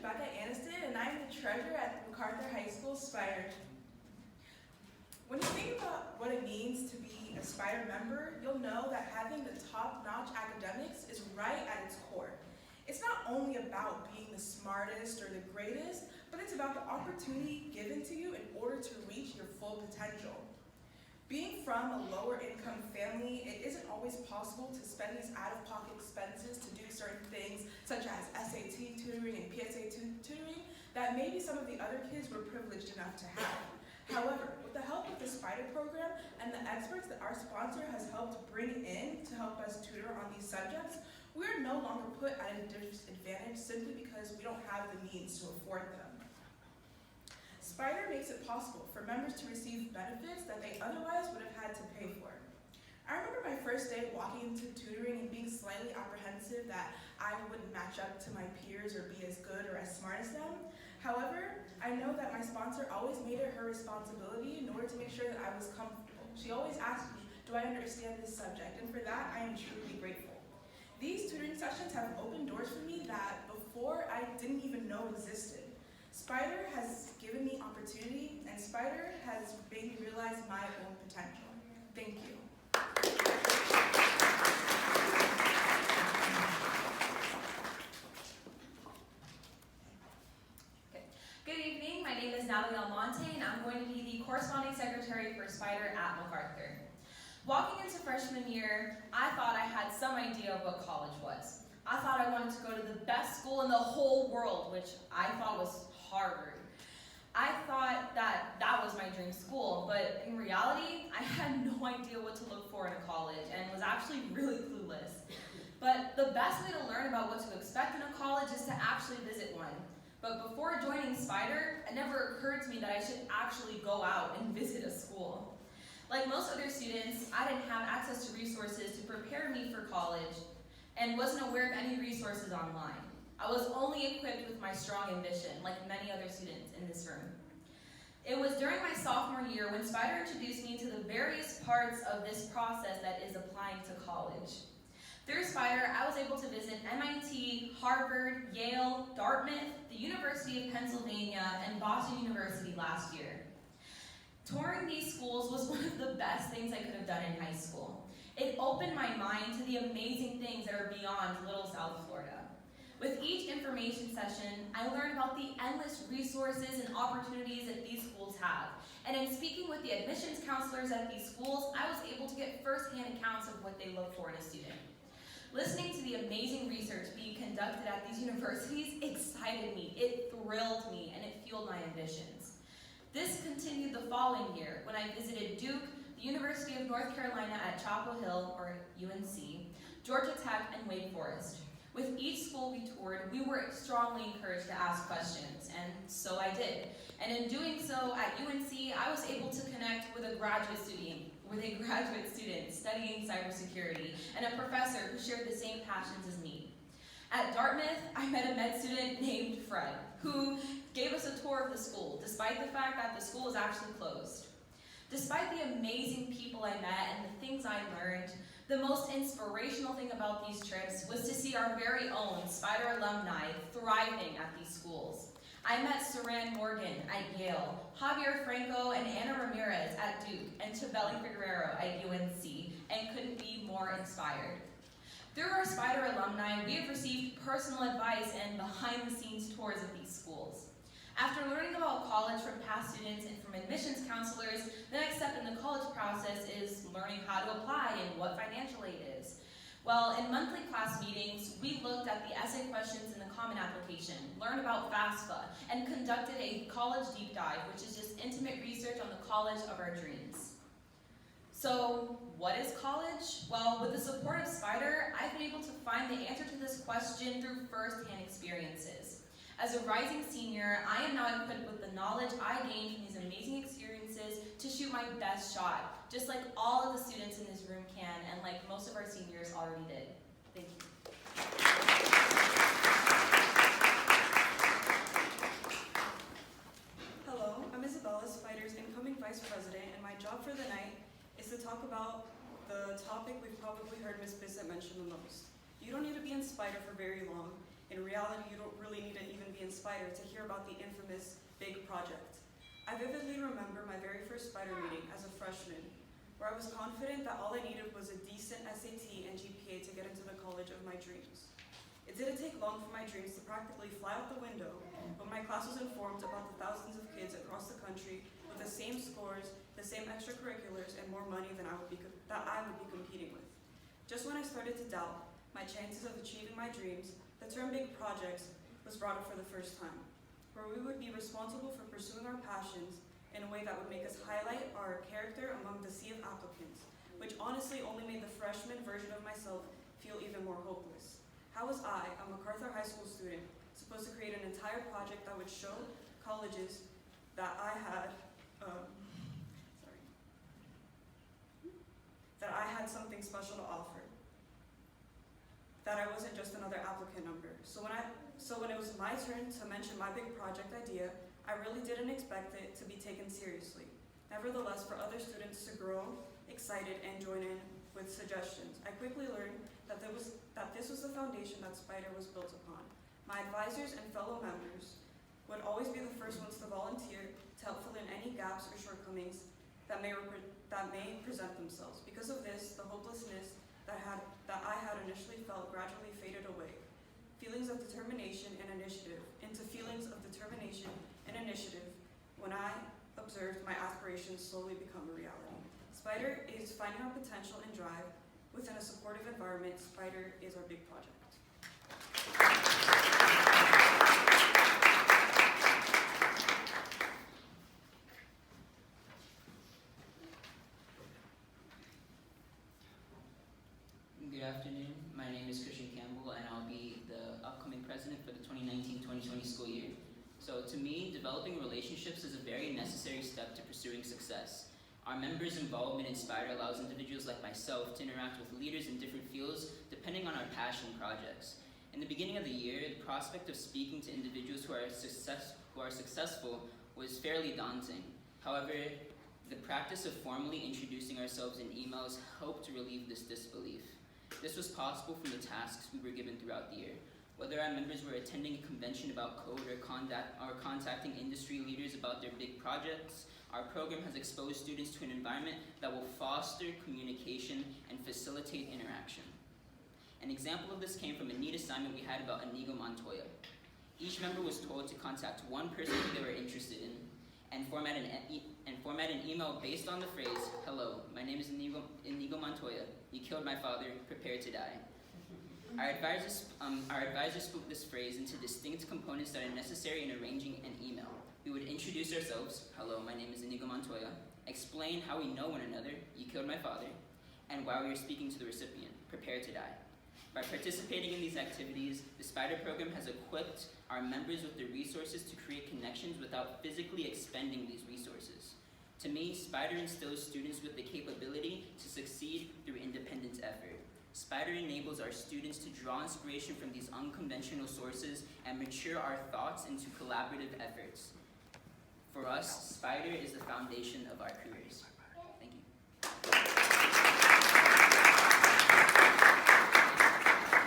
Rebecca Aniston, and I'm the treasurer at the MacArthur High School Spider. When you think about what it means to be a Spider member, you'll know that having the top-notch academics is right at its core. It's not only about being the smartest or the greatest, but it's about the opportunity given to you in order to reach your full potential. Being from a lower income family, it isn't always possible to spend these out-of-pocket expenses to do certain things such as SAT tutoring and PSA tutoring that maybe some of the other kids were privileged enough to have. However, with the help of the Spider program and the experts that our sponsor has helped bring in to help us tutor on these subjects, we are no longer put at a disadvantage simply because we don't have the means to afford them. Spider makes it possible for members to receive benefits that they otherwise would have had to pay for. I remember my first day walking into tutoring and being slightly apprehensive that I wouldn't match up to my peers or be as good or as smart as them. However, I know that my sponsor always made it her responsibility in order to make sure that I was comfortable. She always asked me, do I understand this subject? And for that, I am truly grateful. These tutoring sessions have opened doors for me that before I didn't even know existed. Spider has given me opportunity, and Spider has made me realize my own potential. Thank you. Good evening, my name is Natalie Almonte, and I'm going to be the corresponding secretary for Spider at MacArthur. Walking into freshman year, I thought I had some idea of what college was. I thought I wanted to go to the best school in the whole world, which I thought was Harvard. I thought that was my dream school, but in reality, I had no idea what to look for in a college and was actually really clueless. But the best way to learn about what to expect in a college is to actually visit one. But before joining Spider, it never occurred to me that I should actually go out and visit a school. Like most other students, I didn't have access to resources to prepare me for college and wasn't aware of any resources online. I was only equipped with my strong ambition, like many other students in this room. It was during my sophomore year when Spider introduced me to the various parts of this process that is applying to college. Through Spider, I was able to visit MIT, Harvard, Yale, Dartmouth, the University of Pennsylvania, and Boston University last year. Touring these schools was one of the best things I could have done in high school. It opened my mind to the amazing things that are beyond Little South Florida. With each information session, I learned about the endless resources and opportunities that these schools have. And in speaking with the admissions counselors at these schools, I was able to get firsthand accounts of what they look for in a student. Listening to the amazing research being conducted at these universities excited me, it thrilled me, and it fueled my ambitions. This continued the following year when I visited Duke, the University of North Carolina at Chapel Hill, or UNC, Georgia Tech, and Wake Forest. With each school we toured, we were strongly encouraged to ask questions, and so I did. And in doing so, at UNC, I was able to connect with a graduate student studying cybersecurity, and a professor who shared the same passions as me. At Dartmouth, I met a med student named Fred, who gave us a tour of the school, despite the fact that the school was actually closed. Despite the amazing people I met and the things I learned, the most inspirational thing about these trips was to see our very own Spider alumni thriving at these schools. I met Saran Morgan at Yale, Javier Franco and Ana Ramirez at Duke, and Chabeli Figueroa at UNC, and couldn't be more inspired. Through our Spider alumni, we have received personal advice and behind-the-scenes tours of these schools. After learning about college from past students and from admissions counselors, the next step in the college process is learning how to apply and what financial aid is. Well, in monthly class meetings, we looked at the essay questions in the Common Application, learned about FAFSA, and conducted a college deep dive, which is just intimate research on the college of our dreams. So, what is college? Well, with the support of Spider, I've been able to find the answer to this question through first-hand experiences. As a rising senior, I am now equipped with the knowledge I gained from these amazing experiences to shoot my best shot, just like all of the students in this room can, and like most of our seniors already did. Thank you. Hello, I'm Isabella, Spider's incoming vice president, and my job for the night is to talk about the topic we've probably heard Ms. Bissett mention the most. You don't need to be in Spider for very long in In reality, you don't really need to even be in Spider to hear about the infamous big project. I vividly remember my very first Spider meeting as a freshman, where I was confident that all I needed was a decent SAT and GPA to get into the college of my dreams. It didn't take long for my dreams to practically fly out the window when my class was informed about the thousands of kids across the country with the same scores, the same extracurriculars, and more money than I would be competing with. Just when I started to doubt my chances of achieving my dreams, the term big projects was brought up for the first time, where we would be responsible for pursuing our passions in a way that would make us highlight our character among the sea of applicants, which honestly only made the freshman version of myself feel even more hopeless. How was I, a MacArthur High School student, supposed to create an entire project that would show colleges that I had, that I had something special to offer? That I wasn't just another applicant number. So when it was my turn to mention my big project idea, I really didn't expect it to be taken seriously. Nevertheless, for other students to grow excited and join in with suggestions, I quickly learned that this was the foundation that Spider was built upon. My advisors and fellow members would always be the first ones to volunteer to help fill in any gaps or shortcomings that may present themselves. Because of this, the hopelessness that I had initially felt gradually faded away. Feelings of determination and initiative into feelings of determination and initiative when I observed my aspirations slowly become a reality. Spider is finding our potential and drive within a supportive environment. Spider is our big project. Good afternoon. My name is Christian Campbell, and I'll be the upcoming president for the 2019-2020 school year. So to me, developing relationships is a very necessary step to pursuing success. Our members' involvement in Spider allows individuals like myself to interact with leaders in different fields depending on our passion projects. In the beginning of the year, the prospect of speaking to individuals who are successful was fairly daunting. However, the practice of formally introducing ourselves in emails helped to relieve this disbelief. This was possible from the tasks we were given throughout the year. Whether our members were attending a convention about code or contacting industry leaders about their big projects, our program has exposed students to an environment that will foster communication and facilitate interaction. An example of this came from a neat assignment we had about Inigo Montoya. Each member was told to contact one person who they were interested in and format an email based on the phrase, "Hello, my name is Inigo Montoya. You killed my father, prepare to die." Our advisors spoke this phrase into distinct components that are necessary in arranging an email. We would introduce ourselves, "Hello, my name is Inigo Montoya," explain how we know one another, "You killed my father," and why we are speaking to the recipient, "Prepare to die." By participating in these activities, the Spider program has equipped our members with the resources to create connections without physically expending these resources. To me, Spider instills students with the capability to succeed through independent effort. Spider enables our students to draw inspiration from these unconventional sources and mature our thoughts into collaborative efforts. For us, Spider is the foundation of our careers.